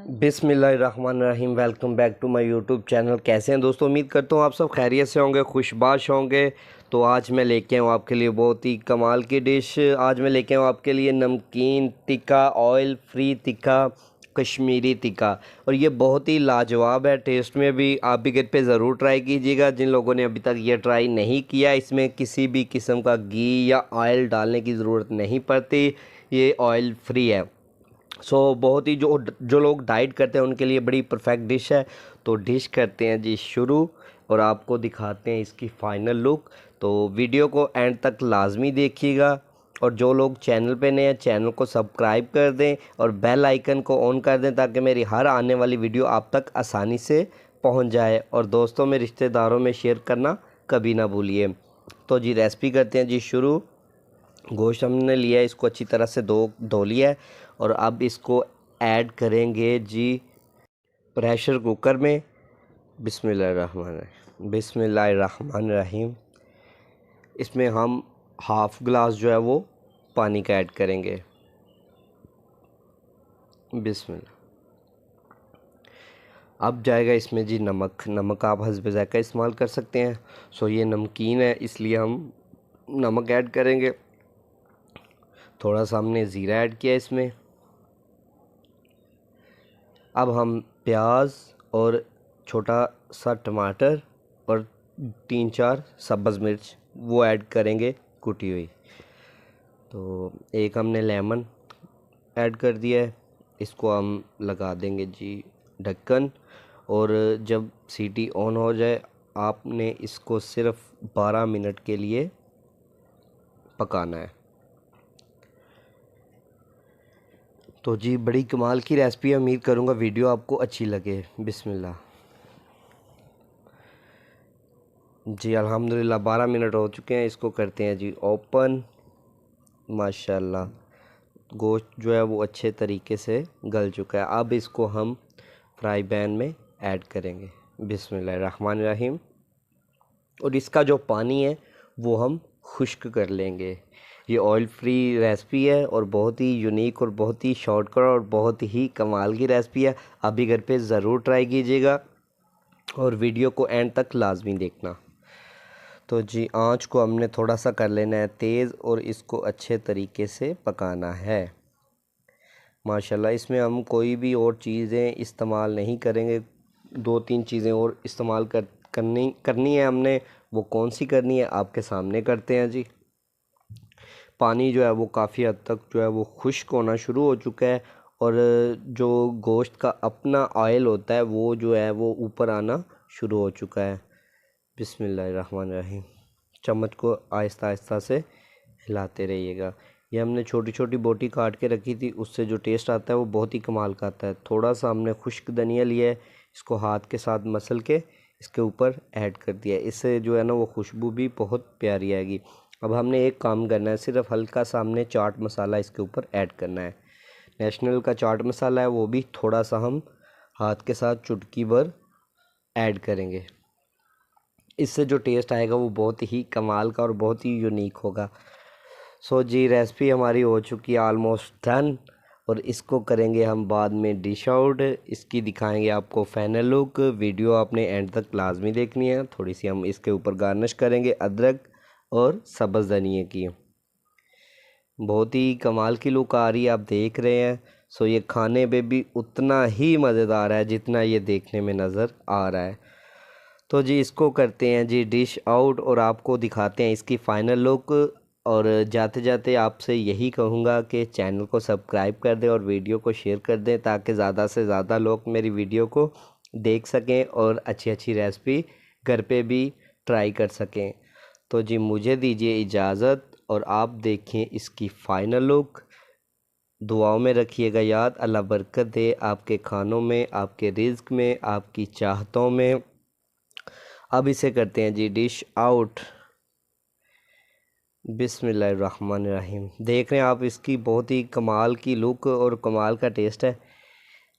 बिस्मिल्लाहिर्रहमानिर्रहीम। Welcome back to my YouTube channel. कैसे हैं दोस्तों? उम्मीद करता हूँ आप सब खैरियत से होंगे, खुशबाश होंगे। तो आज मैं लेके आऊँ आपके लिए बहुत ही कमाल की डिश। आज मैं लेके आऊँ आपके लिए नमकीन टिक्का, ऑयल फ्री टिक्का, कश्मीरी टिक्का। और ये बहुत ही लाजवाब है टेस्ट में भी। आप भी घर पे ज़रूर ट्राई कीजिएगा जिन लोगों ने अभी तक ये ट्राई नहीं किया। इसमें किसी भी किस्म का घी या ऑयल डालने की ज़रूरत नहीं पड़ती, ये ऑयल फ्री है। बहुत ही जो जो लोग डाइट करते हैं उनके लिए बड़ी परफेक्ट डिश है। तो डिश करते हैं जी शुरू और आपको दिखाते हैं इसकी फ़ाइनल लुक। तो वीडियो को एंड तक लाजमी देखिएगा। और जो लोग चैनल पे नए हैं चैनल को सब्सक्राइब कर दें और बेल आइकन को ऑन कर दें ताकि मेरी हर आने वाली वीडियो आप तक आसानी से पहुंच जाए। और दोस्तों में, रिश्तेदारों में शेयर करना कभी ना भूलिए। तो जी रेसिपी करते हैं जी शुरू। गोश्त हमने लिया है, इसको अच्छी तरह से धो लिया है। और अब इसको ऐड करेंगे जी प्रेशर कुकर में। बिस्मिल्लाहिर्रहमानिर्रहीम। इसमें हम हाफ़ गिलास जो है वो पानी का ऐड करेंगे। बिस्मिल्लाह। अब जाएगा इसमें जी नमक आप हस्ब ज़ायक़ा इस्तेमाल कर सकते हैं। ये नमकीन है इसलिए हम नमक ऐड करेंगे। थोड़ा सा हमने ज़ीरा ऐड किया इसमें। अब हम प्याज और छोटा सा टमाटर और 3-4 सब्ज़ मिर्च वो ऐड करेंगे कुटी हुई। तो एक हमने लेमन ऐड कर दिया है। इसको हम लगा देंगे जी ढक्कन। और जब सीटी ऑन हो जाए आपने इसको सिर्फ 12 मिनट के लिए पकाना है। तो जी बड़ी कमाल की रेसिपी है, उम्मीद करूँगा वीडियो आपको अच्छी लगे। बिस्मिल्लाह। जी अल्हम्दुलिल्लाह 12 मिनट हो चुके हैं। इसको करते हैं जी ओपन। माशाल्लाह गोश्त जो है वो अच्छे तरीके से गल चुका है। अब इसको हम फ्राई पैन में ऐड करेंगे। बिस्मिल्लाहिर्रहमानिर्रहीम। और इसका जो पानी है वो हम खुश्क कर लेंगे। ये ऑयल फ्री रेसिपी है और बहुत ही यूनिक और बहुत ही शॉर्टकट और बहुत ही कमाल की रेसिपी है। अभी घर पे ज़रूर ट्राई कीजिएगा और वीडियो को एंड तक लाजमी देखना। तो जी आंच को हमने थोड़ा सा कर लेना है तेज़ और इसको अच्छे तरीके से पकाना है। माशाल्लाह इसमें हम कोई भी और चीज़ें इस्तेमाल नहीं करेंगे। 2-3 चीज़ें और इस्तेमाल करनी है हमने। वो कौन सी करनी है आपके सामने करते हैं जी। पानी जो है वो काफ़ी हद तक जो है वो खुश्क होना शुरू हो चुका है। और जो गोश्त का अपना ऑयल होता है वो जो है वो ऊपर आना शुरू हो चुका है। बिस्मिल्लाहिर्रहमानिर्रहीम। चम्मच को आहिस्ता आहिस्ता से हिलाते रहिएगा। ये हमने छोटी छोटी बोटी काट के रखी थी, उससे जो टेस्ट आता है वो बहुत ही कमाल का आता है। थोड़ा सा हमने खुश्क धनिया लिया है, इसको हाथ के साथ मसल के इसके ऊपर ऐड कर दिया है। इससे जो है ना वो खुशबू भी बहुत प्यारी आएगी। अब हमने एक काम करना है, सिर्फ हल्का सा हमने चाट मसाला इसके ऊपर ऐड करना है। नेशनल का चाट मसाला है वो भी थोड़ा सा हम हाथ के साथ चुटकी भर ऐड करेंगे। इससे जो टेस्ट आएगा वो बहुत ही कमाल का और बहुत ही यूनिक होगा। जी रेसिपी हमारी हो चुकी है ऑलमोस्ट डन। और इसको करेंगे हम बाद में डिश आउट। इसकी दिखाएंगे आपको फाइनल लुक। वीडियो आपने एंड तक लाजमी देखनी है। थोड़ी सी हम इसके ऊपर गार्निश करेंगे अदरक और सब्ज़ धनिए की। बहुत ही कमाल की लुक आ रही है, आप देख रहे हैं। ये खाने पे भी उतना ही मज़ेदार है जितना ये देखने में नज़र आ रहा है। तो जी इसको करते हैं जी डिश आउट और आपको दिखाते हैं इसकी फ़ाइनल लुक। और जाते जाते आपसे यही कहूँगा कि चैनल को सब्सक्राइब कर दें और वीडियो को शेयर कर दें ताकि ज़्यादा से ज़्यादा लोग मेरी वीडियो को देख सकें और अच्छी अच्छी रेसिपी घर पे भी ट्राई कर सकें। तो जी मुझे दीजिए इजाज़त और आप देखें इसकी फ़ाइनल लुक। दुआओं में रखिएगा याद। अल्लाह बरकत दे आपके खानों में, आपके रिज़्क में, आपकी चाहतों में। अब इसे करते हैं जी डिश आउट। बिस्मिल्लाहिर्रहमानिर्रहीम। देख रहे हैं आप इसकी बहुत ही कमाल की लुक और कमाल का टेस्ट है।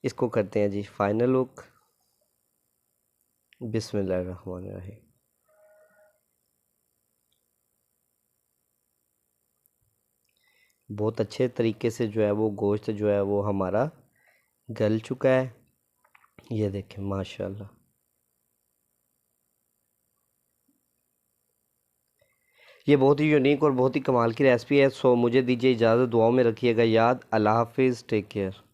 इसको करते हैं जी फाइनल लुक। बिस्मिल्लाहिर्रहमानिर्रहीम। बहुत अच्छे तरीके से जो है वो गोश्त जो है वो हमारा गल चुका है। ये देखें माशाल्लाह। ये बहुत ही यूनिक और बहुत ही कमाल की रेसिपी है। सो मुझे दीजिए इजाज़त, दुआओं में रखिएगा याद। अल्लाह हाफिज़, टेक केयर।